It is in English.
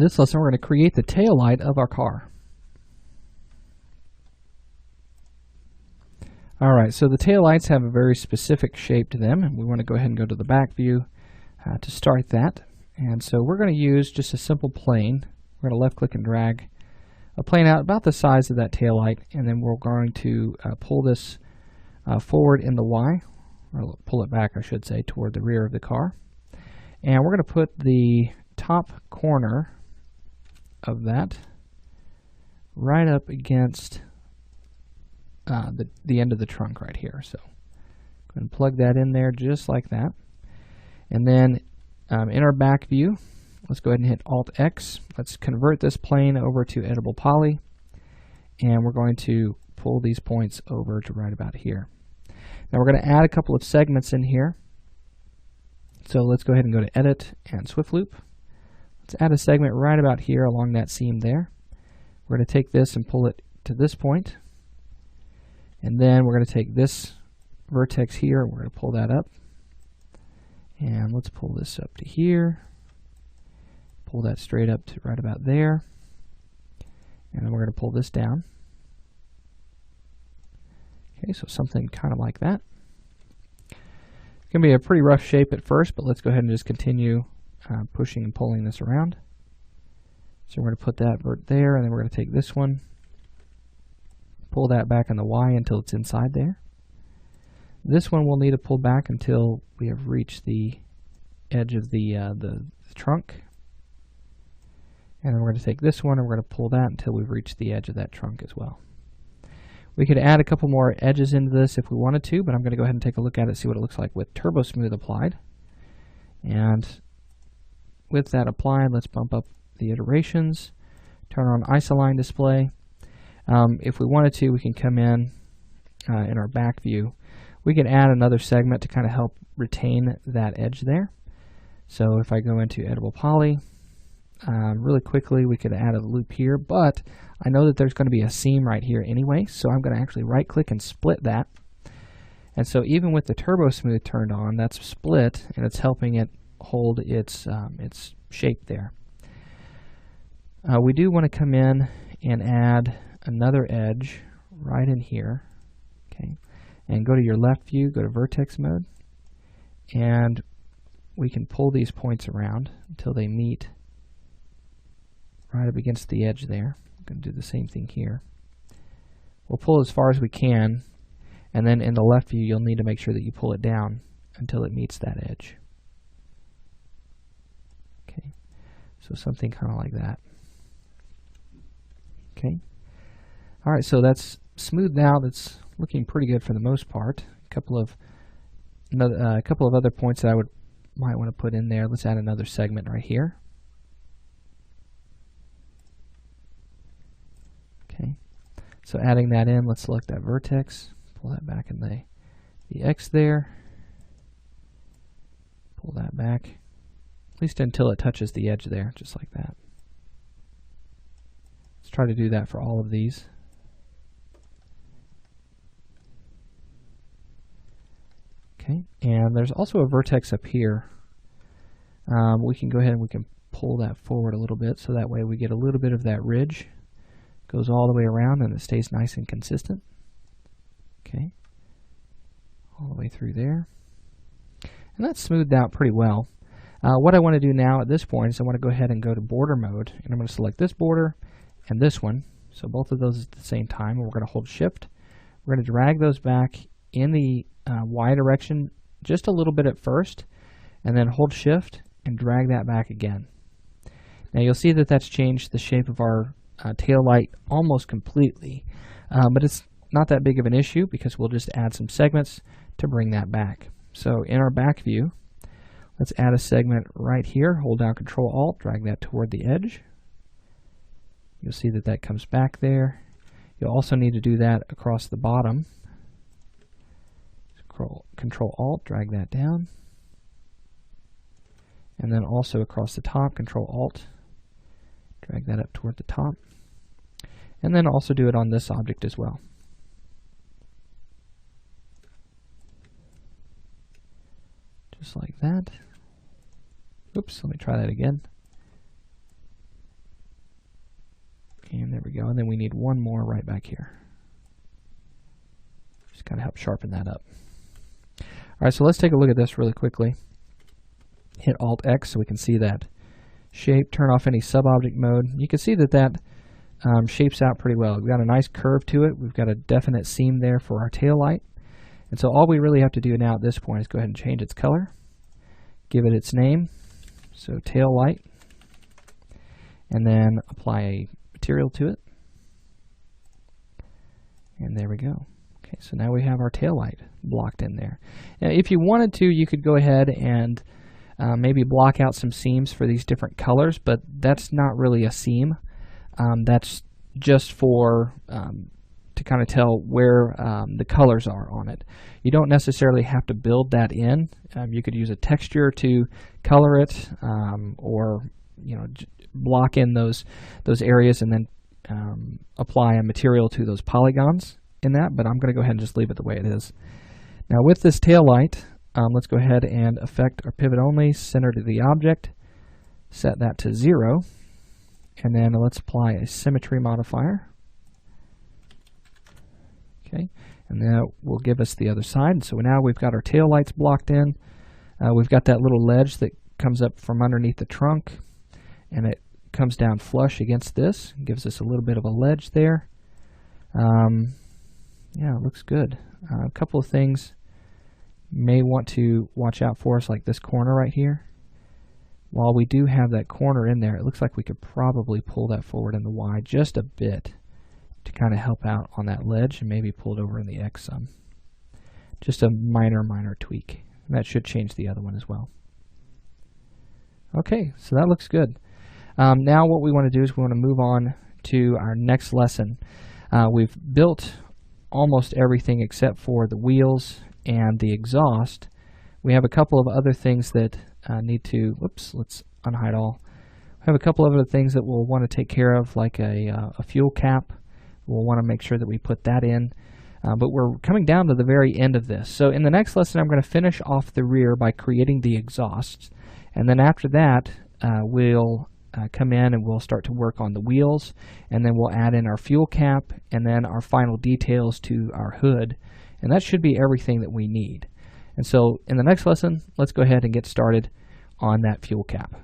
this lesson, we're going to create the tail light of our car. All right, so the tail lights have a very specific shape to them, and we want to go ahead and go to the back view to start that. And so we're going to use just a simple plane. We're going to left click and drag a plane out about the size of that tail light, and then we're going to pull this forward in the Y, or pull it back, I should say, toward the rear of the car. And we're going to put the top corner of that right up against the end of the trunk right here. So go ahead and plug that in there just like that. And then in our back view, let's go ahead and hit Alt-X. Let's convert this plane over to Editable Poly. And we're going to pull these points over to right about here. Now we're going to add a couple of segments in here. So let's go ahead and go to Edit and Swift Loop. Let's add a segment right about here along that seam there. We're going to take this and pull it to this point. And then we're going to take this vertex here and we're going to pull that up. And let's pull this up to here. Pull that straight up to right about there. And then we're going to pull this down. Okay, so something kind of like that. It's going to be a pretty rough shape at first, but let's go ahead and just continue pushing and pulling this around. So we're going to put that vert there, and then we're going to take this one, pull that back on the Y until it's inside there. This one we'll need to pull back until we have reached the edge of the trunk. And then we're going to take this one and we're going to pull that until we've reached the edge of that trunk as well. We could add a couple more edges into this if we wanted to, but I'm going to go ahead and take a look at it, see what it looks like with Turbo Smooth applied. And with that applied, let's bump up the iterations, turn on Isoline display. If we wanted to, we can come in our back view. We can add another segment to kind of help retain that edge there. So if I go into Editable Poly, really quickly we could add a loop here, but I know that there's going to be a seam right here anyway, so I'm going to actually right click and split that. And so even with the Turbo Smooth turned on, that's split and it's helping it hold its shape there. We do want to come in and add another edge right in here, okay, and go to your left view, go to vertex mode, and we can pull these points around until they meet right up against the edge there. I'm going to do the same thing here. We'll pull as far as we can, and then in the left view you'll need to make sure that you pull it down until it meets that edge. Okay, so something kind of like that. Okay. All right, so that's smoothed out. It's looking pretty good for the most part. A couple of other points that I might want to put in there. Let's add another segment right here. Okay, so adding that in, let's select that vertex, pull that back in the X there, pull that back, at least until it touches the edge there, just like that. Let's try to do that for all of these. Okay, and there's also a vertex up here. We can go ahead and we can pull that forward a little bit so that way we get a little bit of that ridge. Goes all the way around and it stays nice and consistent. Okay, all the way through there. And that's smoothed out pretty well. What I want to do now at this point is I want to go ahead and go to border mode, and I'm going to select this border and this one. So both of those at the same time, and we're going to hold shift. We're going to drag those back in the Y direction just a little bit at first, and then hold shift and drag that back again. Now you'll see that that's changed the shape of our tail light almost completely, but it's not that big of an issue because we'll just add some segments to bring that back. So in our back view, let's add a segment right here. Hold down Control-Alt, drag that toward the edge. You'll see that that comes back there. You'll also need to do that across the bottom. Control-Alt, drag that down. And then also across the top, Control-Alt, drag that up toward the top. And then also do it on this object as well. Just like that. Oops, let me try that again. And there we go. And then we need one more right back here. Just kind of help sharpen that up. All right, so let's take a look at this really quickly. Hit Alt-X so we can see that shape. Turn off any sub-object mode. You can see that that shapes out pretty well. We've got a nice curve to it. We've got a definite seam there for our tail light. And so all we really have to do now at this point is go ahead and change its color. Give it its name. So tail light. And then apply a material to it. And there we go. Okay, so now we have our tail light blocked in there. Now, if you wanted to, you could go ahead and maybe block out some seams for these different colors, but that's not really a seam. That's just for to kind of tell where the colors are on it. You don't necessarily have to build that in. You could use a texture to color it, or block in those areas and then apply a material to those polygons in that. But I'm going to go ahead and just leave it the way it is. Now with this tail light, let's go ahead and affect our pivot only, center to the object, set that to 0, and then let's apply a symmetry modifier. Okay, and that will give us the other side. So now we've got our tail lights blocked in. We've got that little ledge that comes up from underneath the trunk, and it comes down flush against this. It gives us a little bit of a ledge there. Yeah, it looks good. A couple of things may want to watch out for us, like this corner right here. While we do have that corner in there, it looks like we could probably pull that forward in the Y just a bit to kind of help out on that ledge, and maybe pull it over in the X some. Just a minor tweak. And that should change the other one as well. Okay, so that looks good. Now what we want to do is we want to move on to our next lesson. We've built almost everything except for the wheels and the exhaust. We have a couple of other things that need to, whoops, let's unhide all. We have a couple of other things that we'll want to take care of, like a fuel cap. We'll want to make sure that we put that in. But we're coming down to the very end of this. So in the next lesson, I'm going to finish off the rear by creating the exhausts. And then after that, we'll come in and we'll start to work on the wheels. And then we'll add in our fuel cap and then our final details to our hood. And that should be everything that we need. And so in the next lesson, let's go ahead and get started on that fuel cap.